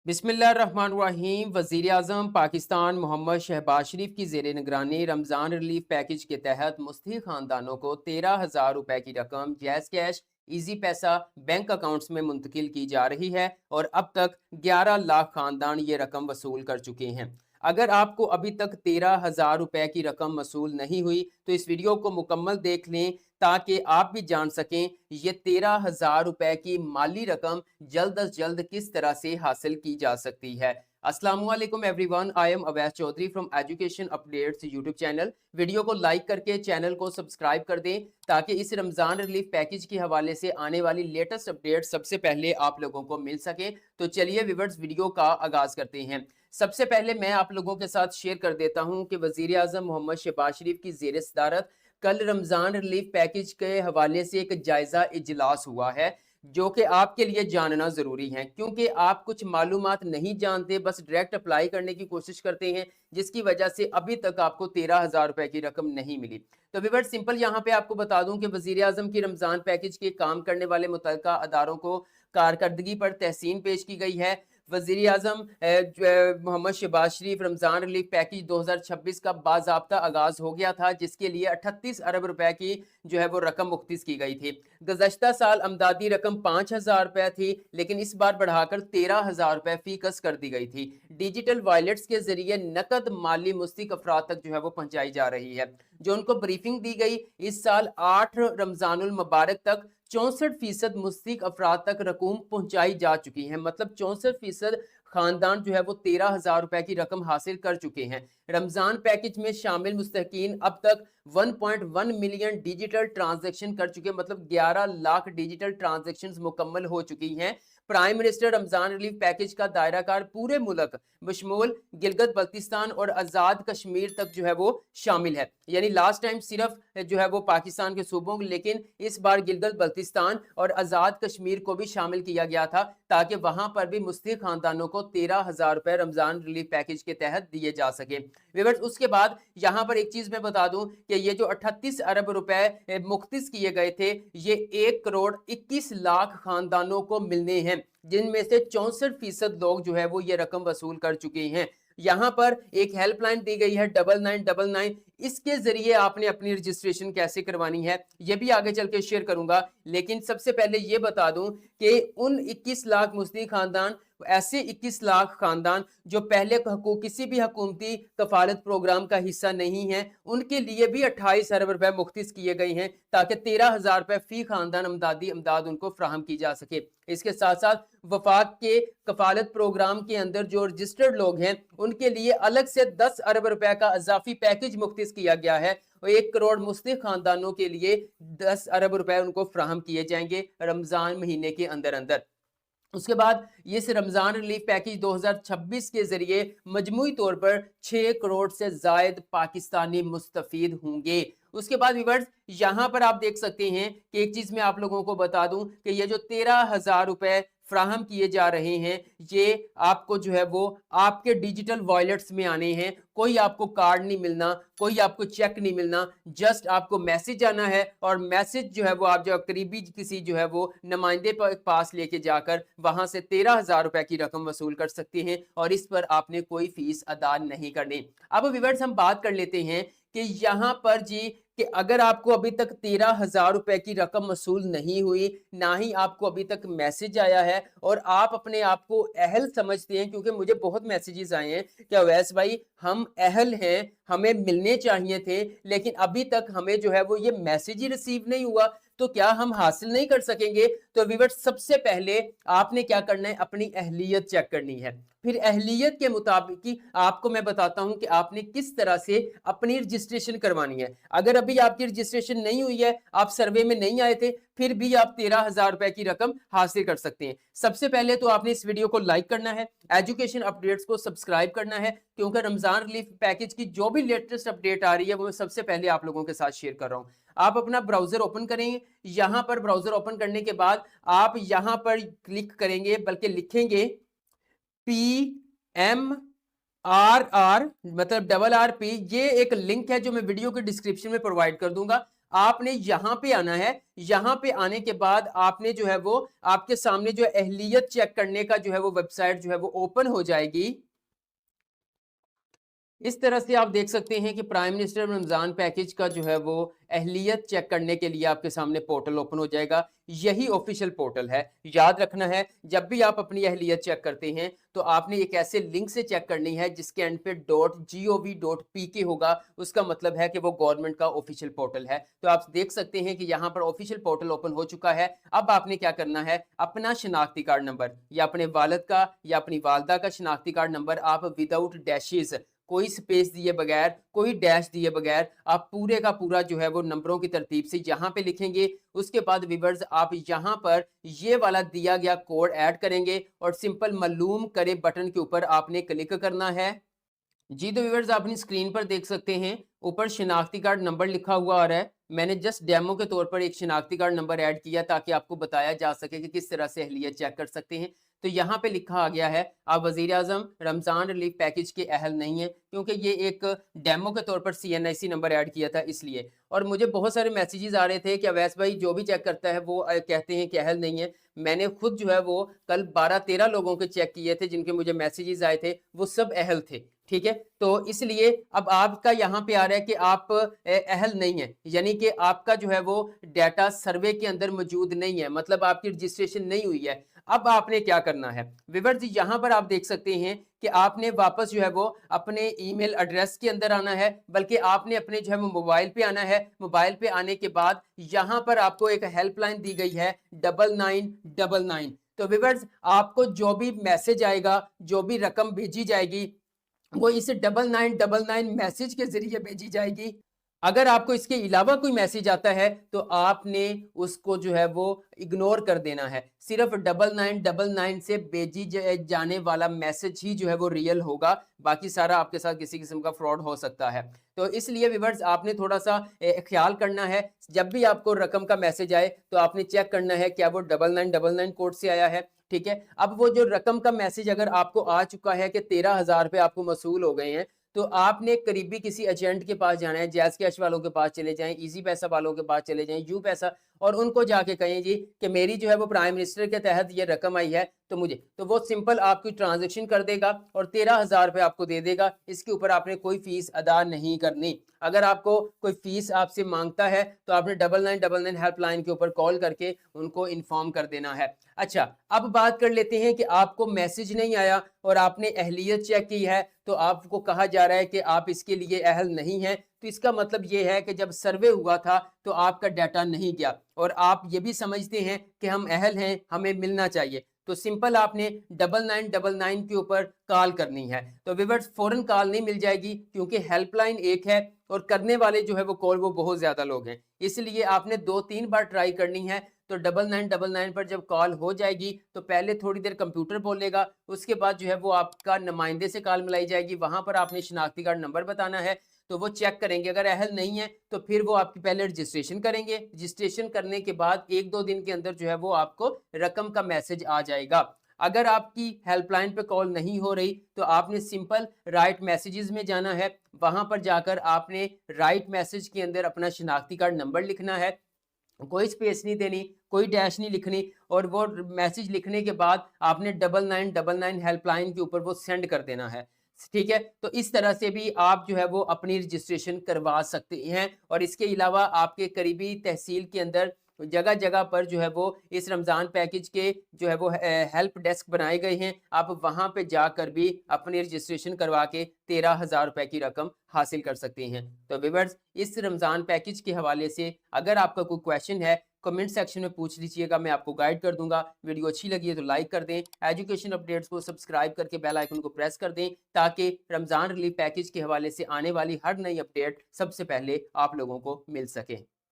बिस्मिल्लाहिर्रहमानिर्रहीम। वज़ीर आज़म पाकिस्तान मोहम्मद शहबाज शरीफ की ज़ेर निगरानी रमज़ान रिलीफ पैकेज के तहत मुस्तहिक़ ख़ानदानों को 13,000 रुपए की रकम जैज़ कैश इजी पैसा बैंक अकाउंट्स में मुंतकिल की जा रही है और अब तक 11 लाख ख़ानदान ये रकम वसूल कर चुके हैं। अगर आपको अभी तक 13,000 रुपए की रकम वसूल नहीं हुई तो इस वीडियो को मुकम्मल देख लें ताकि आप भी जान सकें ये 13,000 रुपए की माली रकम जल्द अज जल्द किस तरह से हासिल की जा सकती है। अस्सलामुअलैकुम everyone, I am Awais Chaudhary from Education Updates YouTube channel. Video को लाइक करके चैनल को सब्सक्राइब कर दें ताकि इस रमजान रिलीफ पैकेज के हवाले से आने वाली लेटेस्ट अपडेट सबसे पहले आप लोगों को मिल सके। तो चलिए व्यूअर्स, वीडियो का आगाज करते हैं। सबसे पहले मैं आप लोगों के साथ शेयर कर देता हूं कि वजीर आजम मोहम्मद शहबाज शरीफ की जेर सदारत कल रमजान रिलीफ पैकेज के हवाले से एक जायजा इजलास हुआ है जो कि आपके लिए जानना जरूरी है, क्योंकि आप कुछ मालूमात नहीं जानते, बस डायरेक्ट अप्लाई करने की कोशिश करते हैं, जिसकी वजह से अभी तक आपको 13,000 रुपए की रकम नहीं मिली। तो विवर सिंपल यहाँ पे आपको बता दूं कि वजीर आजम की रमजान पैकेज के काम करने वाले मुतल्लिका अदारों को कारकर्दगी पर तहसीन पेश की गई है। वजीर आजम मोहम्मद शहबाज शरीफ रमजान रिलीफ पैकेज 2026 का बाज़ाब्ता आगाज हो गया था, जिसके लिए 38 अरब रुपए की जो है वो रकम मुख्तिस की गई थी। गुज़श्ता साल अमदादी रकम 5,000 रुपए थी, लेकिन इस बार बढ़ाकर 13,000 रुपए फी कस कर दी गई थी। डिजिटल वॉलेट्स के जरिए नकद माली मुस्तहिक अफराद तक जो है वो पहुंचाई जा रही है। जो उनको ब्रीफिंग दी गई, इस साल 8 रमजानुल मुबारक तक 64% मुस्तहिक अफराद तक रकूम पहुंचाई जा चुकी है। मतलब 64% खानदान जो है वो 13,000 रुपए की रकम हासिल कर चुके हैं। रमजान पैकेज में शामिल मुस्तहिकीन अब तक 1.1 मिलियन डिजिटल ट्रांजैक्शन कर चुके हैं। मतलब 11 लाख डिजिटल ट्रांजैक्शन मुकम्मल हो चुकी हैं। Prime minister Ramzan relief package का दायराकार पूरे मुल्क बशमूल गिलगित बल्तिस्तान और आज़ाद कश्मीर तक जो है वो शामिल है। यानी लास्ट टाइम सिर्फ जो है वो पाकिस्तान के सूबों, लेकिन इस बार गिलगित बल्तिस्तान और आज़ाद कश्मीर को भी शामिल किया गया था ताकि वहां पर भी मुस्तहिक खानदानों को 13,000 रुपए रमजान रिलीफ पैकेज के तहत दिए जा सके। विवर्स, उसके बाद यहाँ पर एक चीज मैं बता दूं कि ये जो 38 अरब रुपए मुख्तिस किए गए थे, ये 1 करोड़ 21 लाख खानदानों को मिलने हैं, जिनमें से 64% लोग जो है वो ये रकम वसूल कर चुके हैं। यहाँ पर एक हेल्पलाइन दी गई है 9999, इसके जरिए आपने अपनी रजिस्ट्रेशन कैसे करवानी है ये भी आगे चल के शेयर करूंगा। लेकिन सबसे पहले ये बता दूं कि उन 21 लाख मुस्लिम खानदान, ऐसे 21 लाख खानदान जो पहले किसी भी हुकूमती कफालत प्रोग्राम का हिस्सा नहीं है, उनके लिए भी 28 अरब रुपए मुख्तिस किए गए हैं ताकि 13,000 रुपए फी खानदान अमदादी इमदाद उनको फ्राहम की जा सके। इसके साथ साथ वफाक के कफालत प्रोग्राम के अंदर जो रजिस्टर्ड लोग हैं उनके लिए अलग से 10 अरब रुपए का इजाफी पैकेज मुख्तिस किया गया है और 1 करोड़ मुस्लिम खानदानों के लिए 10 अरब रुपए उनको फ्राहम किए जाएंगे रमजान महीने के अंदर अंदर। उसके बाद इस रमजान रिलीफ पैकेज 2026 के जरिए मजमूई तौर पर 6 करोड़ से जायद पाकिस्तानी मुस्तफीद होंगे। उसके बाद व्यूअर्स, यहाँ पर आप देख सकते हैं कि एक चीज मैं आप लोगों को बता दूं कि ये जो 13,000 रुपए फ्राहम किए जा रहे हैं, ये आपको जो है वो आपके डिजिटल वॉलेट्स में आने हैं। कोई आपको कार्ड नहीं मिलना, कोई आपको चेक नहीं मिलना, जस्ट आपको मैसेज आना है और मैसेज जो है वो आप जो करीबी किसी जो है वो नुमाइंदे पर पास लेके जाकर वहां से 13,000 रुपए की रकम वसूल कर सकते हैं और इस पर आपने कोई फीस अदा नहीं करनी। अब व्यूअर्स, हम बात कर लेते हैं कि यहाँ पर जी कि अगर आपको अभी तक 13,000 रुपए की रकम वसूल नहीं हुई, ना ही आपको अभी तक मैसेज आया है और आप अपने आप को अहल समझते हैं, क्योंकि मुझे बहुत मैसेजेस आए हैं कि अवैस भाई हम अहल हैं, हमें मिलने चाहिए थे, लेकिन अभी तक हमें जो है वो ये मैसेज ही रिसीव नहीं हुआ, तो क्या हम हासिल नहीं कर सकेंगे? तो व्यूअर्स, सबसे पहले आपने क्या करना है, अपनी अहलियत चेक करनी है। फिर अहलियत के मुताबिक ही आपको मैं बताता हूं कि आपने किस तरह से अपनी रजिस्ट्रेशन करवानी है। अगर अभी आपकी रजिस्ट्रेशन नहीं हुई है, आप सर्वे में नहीं आए थे, फिर भी आप 13,000 रुपए की रकम हासिल कर सकते हैं। सबसे पहले तो आपने इस वीडियो को लाइक करना है, एजुकेशन अपडेट्स को सब्सक्राइब करना है, क्योंकि रमजान रिलीफ पैकेज की जो भी लेटेस्ट अपडेट आ रही है वो मैं सबसे पहले आप लोगों के साथ शेयर कर रहा हूं। आप अपना ब्राउजर ओपन करेंगे, यहां पर ब्राउजर ओपन करने के बाद आप यहां पर क्लिक करेंगे, बल्कि लिखेंगे PMRR, मतलब RRP। ये एक लिंक है जो मैं वीडियो के डिस्क्रिप्शन में प्रोवाइड कर दूंगा। आपने यहाँ पे आना है। यहाँ पे आने के बाद आपने जो है वो आपके सामने जो अहलियत चेक करने का जो है वो वेबसाइट जो है वो ओपन हो जाएगी। इस तरह से आप देख सकते हैं कि प्राइम मिनिस्टर रमज़ान पैकेज का जो है वो अहलियत चेक करने के लिए आपके सामने पोर्टल ओपन हो जाएगा। यही ऑफिशियल पोर्टल है। याद रखना है, जब भी आप अपनी अहलियत चेक करते हैं तो आपने एक ऐसे लिंक से चेक करनी है जिसके एंड पे .gov.pk होगा। उसका मतलब है कि वो गवर्नमेंट का ऑफिशियल पोर्टल है। तो आप देख सकते हैं कि यहाँ पर ऑफिशियल पोर्टल ओपन हो चुका है। अब आपने क्या करना है, अपना शनाख्ती कार्ड नंबर या अपने वालिद का या अपनी वालदा का शनाख्ती कार्ड नंबर आप विदाउट डैशेस, कोई स्पेस दिए बगैर, कोई डैश दिए बगैर, आप पूरे का पूरा जो है वो नंबरों की तरतीब से यहाँ पे लिखेंगे। उसके बाद व्यूअर्स आप यहाँ पर ये वाला दिया गया कोड ऐड करेंगे और सिंपल मालूम करे बटन के ऊपर आपने क्लिक करना है। जी तो व्यूअर्स आप अपनी स्क्रीन पर देख सकते हैं, ऊपर शिनाख्ती कार्ड नंबर लिखा हुआ आ रहा है। मैंने जस्ट डेमो के तौर पर एक शिनाख्ती कार्ड नंबर ऐड किया ताकि आपको बताया जा सके कि किस तरह से अहलियत चेक कर सकते हैं। तो यहाँ पे लिखा आ गया है आप वज़ीर आज़म रमज़ान रिलीफ पैकेज के अहल नहीं है, क्योंकि ये एक डेमो के तौर पर CNIC नंबर ऐड किया था इसलिए। और मुझे बहुत सारे मैसेजेस आ रहे थे कि अवैस भाई जो भी चेक करता है वो कहते हैं कि अहल नहीं है। मैंने खुद जो है वो कल 12-13 लोगों के चेक किए थे जिनके मुझे मैसेजेस आए थे, वो सब अहल थे। ठीक है, तो इसलिए अब आपका यहाँ पे आ रहा है कि आप अहल नहीं है, यानी कि आपका जो है वो डाटा सर्वे के अंदर मौजूद नहीं है, मतलब आपकी रजिस्ट्रेशन नहीं हुई है। अब आपने क्या करना है व्यूअर्स, यहाँ पर आप देख सकते हैं कि आपने वापस जो है वो अपने ईमेल एड्रेस के अंदर आना है, बल्कि आपने अपने जो है वो मोबाइल पे आना है। मोबाइल पे आने के बाद यहाँ पर आपको एक हेल्पलाइन दी गई है 9999। तो व्यूअर्स आपको जो भी मैसेज आएगा, जो भी रकम भेजी जाएगी, वो इस 9999 मैसेज के जरिए भेजी जाएगी। अगर आपको इसके अलावा कोई मैसेज आता है तो आपने उसको जो है वो इग्नोर कर देना है। सिर्फ 9999 से भेजी जाने वाला मैसेज ही जो है वो रियल होगा, बाकी सारा आपके साथ किसी किस्म का फ्रॉड हो सकता है। तो इसलिए व्यूअर्स आपने थोड़ा सा ख्याल करना है, जब भी आपको रकम का मैसेज आए तो आपने चेक करना है क्या वो 9999 कोड से आया है। ठीक है, अब वो जो रकम का मैसेज अगर आपको आ चुका है कि 13,000 रुपए आपको मसूल हो गए हैं, तो आपने करीबी किसी एजेंट के पास जाना है, जैज़ कैश वालों के पास चले जाएं, इजी पैसा वालों के पास चले जाएं, यू पैसा, और उनको जाके कहें जी कि मेरी जो है वो प्राइम मिनिस्टर के तहत ये रकम आई है तो मुझे, तो वो सिंपल आपकी ट्रांजेक्शन कर देगा और 13,000 रुपये आपको दे देगा। इसके ऊपर आपने कोई फीस अदा नहीं करनी। अगर आपको कोई फीस आपसे मांगता है तो आपने 9999 हेल्पलाइन के ऊपर कॉल करके उनको इन्फॉर्म कर देना है। अच्छा, अब बात कर लेते हैं कि आपको मैसेज नहीं आया और आपने अहलियत चेक की है, तो आपको कहा जा रहा है कि आप इसके लिए अहल नहीं हैं। तो इसका मतलब ये है कि जब सर्वे हुआ था तो आपका डाटा नहीं गया और आप ये भी समझते हैं कि हम अहल हैं, हमें मिलना चाहिए। तो सिंपल आपने 9999 के ऊपर कॉल करनी है। तो व्यूअर्स फौरन कॉल नहीं मिल जाएगी क्योंकि हेल्पलाइन एक है और करने वाले जो है वो कॉल वो बहुत ज्यादा लोग हैं, इसलिए आपने 2-3 बार ट्राई करनी है। तो 9999 पर जब कॉल हो जाएगी तो पहले थोड़ी देर कंप्यूटर बोलेगा, उसके बाद जो है वो आपका नुमाइंदे से कॉल मिलाई जाएगी, वहां पर आपने शनाख्ती कार्ड नंबर बताना है। तो वो चेक करेंगे, अगर अहल नहीं है तो फिर वो आपकी पहले रजिस्ट्रेशन करेंगे। रजिस्ट्रेशन करने के बाद 1-2 दिन के अंदर जो है वो आपको रकम का मैसेज आ जाएगा। अगर आपकी हेल्पलाइन पे कॉल नहीं हो रही तो आपने सिंपल राइट मैसेजेस में जाना है, वहां पर जाकर आपने राइट मैसेज के अंदर अपना शनाख्ती कार्ड नंबर लिखना है, कोई स्पेस नहीं देनी, कोई डैश नहीं लिखनी, और वो मैसेज लिखने के बाद आपने 9999 हेल्पलाइन के ऊपर वो सेंड कर देना है। ठीक है, तो इस तरह से भी आप जो है वो अपनी रजिस्ट्रेशन करवा सकते हैं। और इसके अलावा आपके करीबी तहसील के अंदर जगह जगह पर जो है वो इस रमज़ान पैकेज के जो है वो हेल्प डेस्क बनाए गए हैं, आप वहां पे जाकर भी अपनी रजिस्ट्रेशन करवा के 13,000 रुपए की रकम हासिल कर सकते हैं। तो व्यूअर्स इस रमज़ान पैकेज के हवाले से अगर आपका कोई क्वेश्चन है कमेंट सेक्शन में पूछ लीजिएगा, मैं आपको गाइड कर दूंगा। वीडियो अच्छी लगी है तो लाइक कर दें, एजुकेशन अपडेट्स को सब्सक्राइब करके बेल आइकन को प्रेस कर दें ताकि रमज़ान रिलीफ पैकेज के हवाले से आने वाली हर नई अपडेट सबसे पहले आप लोगों को मिल सके।